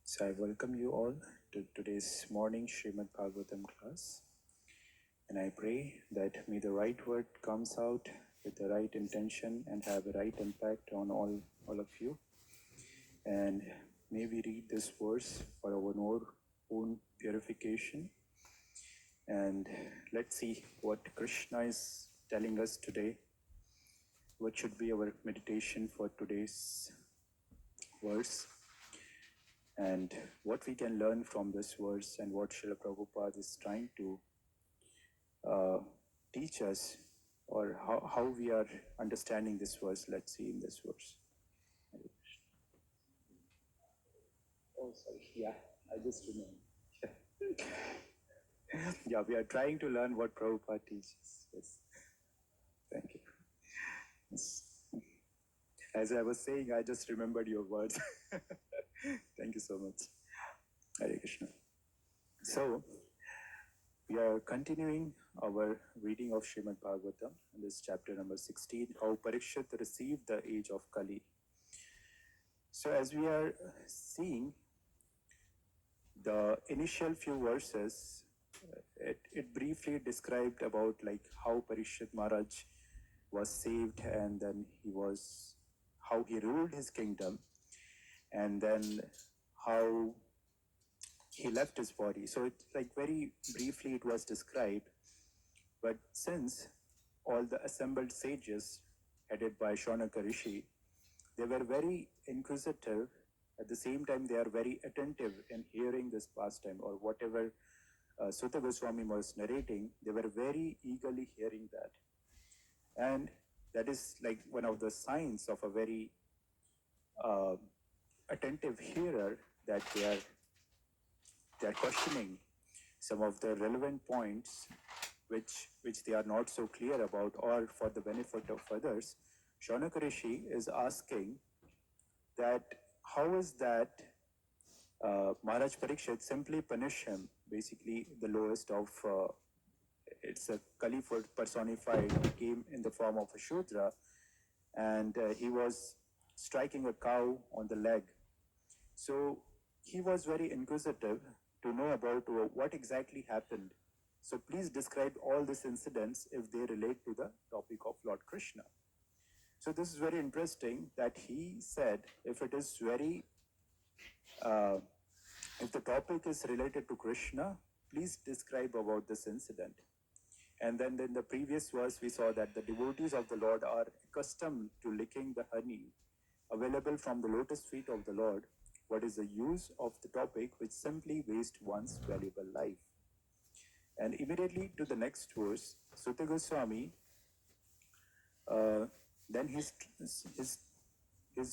So I welcome you all to today's morning Srimad Bhagavatam class, and I pray that may the right word comes out with the right intention and have a right impact on all of you. And may we read this verse for our own purification. And let's see what Krishna is telling us today. What should be our meditation for today's verse? And what we can learn from this verse and what Srila Prabhupada is trying to teach us, or how we are understanding this verse. Let's see in this verse. Oh, sorry. Yeah, I just remembered. Yeah, we are trying to learn what Prabhupada teaches. Yes. Thank you. Yes. As I was saying, I just remembered your words. Thank you so much. Hare Krishna. So, we are continuing our reading of Srimad Bhagavatam, in this chapter number 16, how Parikshit received the age of Kali. So as we are seeing the initial few verses, it briefly described about like how Parikshit Maharaj was saved, and then how he ruled his kingdom, and then how he left his body. So it's like very briefly it was described. But since all the assembled sages, headed by Shaunaka Rishi, they were very inquisitive. At the same time, they are very attentive in hearing this pastime, or whatever Sutta Goswami was narrating. They were very eagerly hearing that. And that is like one of the signs of a very attentive hearer, that they are questioning some of the relevant points which they are not so clear about, or for the benefit of others. Shaunaka Rishi is asking that how is that Maharaj Parikshit simply punish him, basically the lowest of, it's a Kali personified, came in the form of a Shudra, and he was striking a cow on the leg. So he was very inquisitive to know about what exactly happened. So please describe all these incidents if they relate to the topic of Lord Krishna. So this is very interesting that he said, if it is if the topic is related to Krishna, please describe about this incident. And then in the previous verse, we saw that the devotees of the Lord are accustomed to licking the honey available from the lotus feet of the Lord. What is the use of the topic which simply wastes one's valuable life? And immediately to the next verse, Sutta Goswami, then he's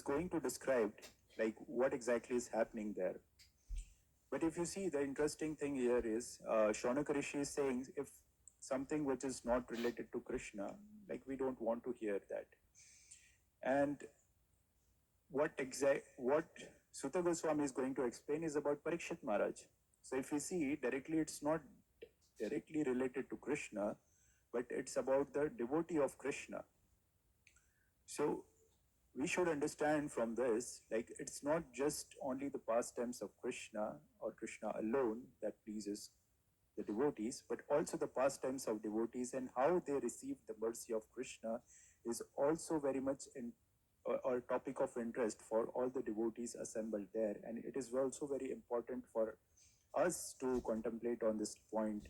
going to describe like what exactly is happening there. But if you see, the interesting thing here is Shaunaka Rishi is saying, if something which is not related to Krishna, like we don't want to hear that. And what Sutta Goswami is going to explain is about Parikshit Maharaj. So if you see directly, it's not directly related to Krishna, but it's about the devotee of Krishna. So we should understand from this, like it's not just only the pastimes of Krishna or Krishna alone that pleases the devotees, but also the pastimes of devotees and how they receive the mercy of Krishna is also very much or topic of interest for all the devotees assembled there. And it is also very important for us to contemplate on this point,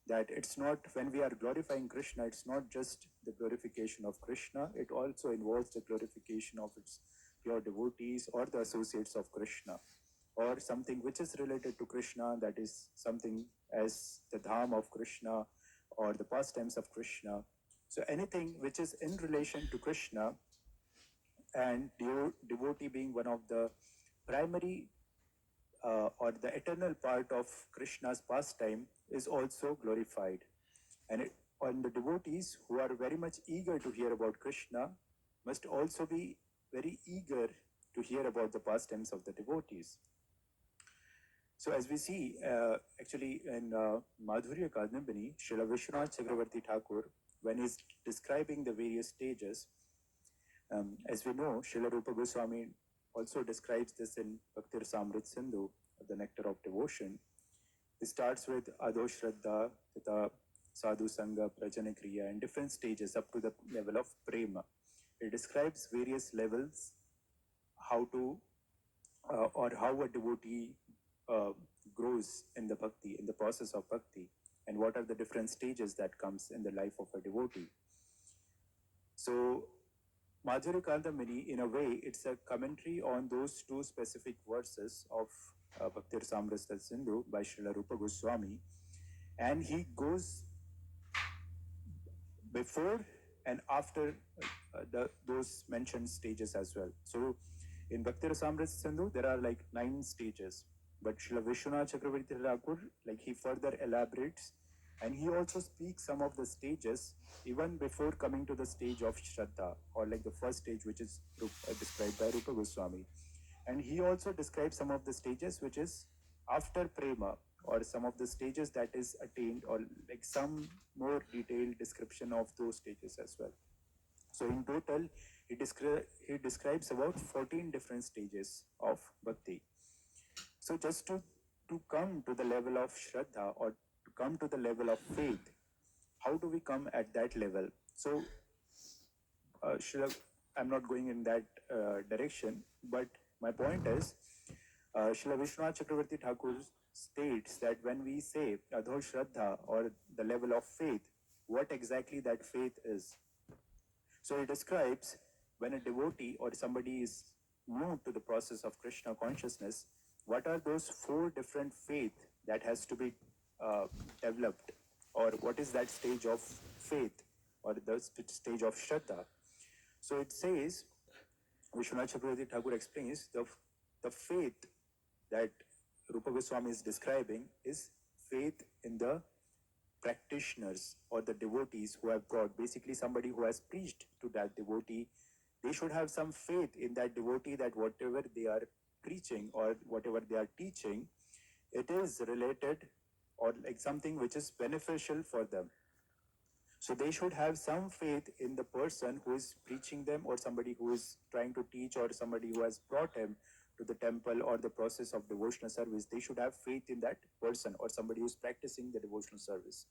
that it's not, when we are glorifying Krishna, it's not just the glorification of Krishna, it also involves the glorification of its pure devotees or the associates of Krishna, or something which is related to Krishna, that is something as the Dham of Krishna or the pastimes of Krishna. So anything which is in relation to Krishna, and devotee being one of the primary or the eternal part of Krishna's pastime, is also glorified. And the devotees who are very much eager to hear about Krishna must also be very eager to hear about the pastimes of the devotees. So as we see, actually in Madhurya Kadambini, Srila Vishwanath Chakravarti Thakur, when he's describing the various stages, as we know, Srila Rupa Goswami also describes this in Bhakti Rasamrit Sindhu, the Nectar of Devotion. It starts with Adho Shraddha, Tata Sadhu Sangha, Prajana Kriya, and different stages up to the level of Prema. It describes various levels, how to or how a devotee uh, grows in the bhakti, in the process of bhakti, and what are the different stages that comes in the life of a devotee. So Madhuri Kandamini, in a way, it's a commentary on those two specific verses of Bhakti Rasamrita Sindhu by Srila Rupa Goswami, and he goes before and after those mentioned stages as well. So in Bhakti Rasamrita Sindhu, there are like 9 stages, but Srila Vishwanath Chakravarti Thakur, like he further elaborates, and he also speaks some of the stages even before coming to the stage of Shraddha, or like the first stage, which is described by Rupa Goswami. And he also describes some of the stages which is after Prema, or some of the stages that is attained, or like some more detailed description of those stages as well. So in total, he describes about 14 different stages of bhakti. So just to come to the level of Shraddha, or to come to the level of faith, how do we come at that level? So I'm not going in that direction, but my point is, Srila Vishwanath Chakravarti Thakur states that when we say Adho Shraddha, or the level of faith, what exactly that faith is. So he describes when a devotee or somebody is new to the process of Krishna consciousness, what are those 4 different faith that has to be developed, or what is that stage of faith, or the stage of Shraddha. So it says, Vishwanath Chakravarti Thakur explains, the faith that Rupa Goswami is describing is faith in the practitioners or the devotees who have brought, basically somebody who has preached to that devotee. They should have some faith in that devotee, that whatever they are preaching or whatever they are teaching, it is related or like something which is beneficial for them. So they should have some faith in the person who is preaching them, or somebody who is trying to teach, or somebody who has brought him to the temple or the process of devotional service. They should have faith in that person, or somebody who is practicing the devotional service.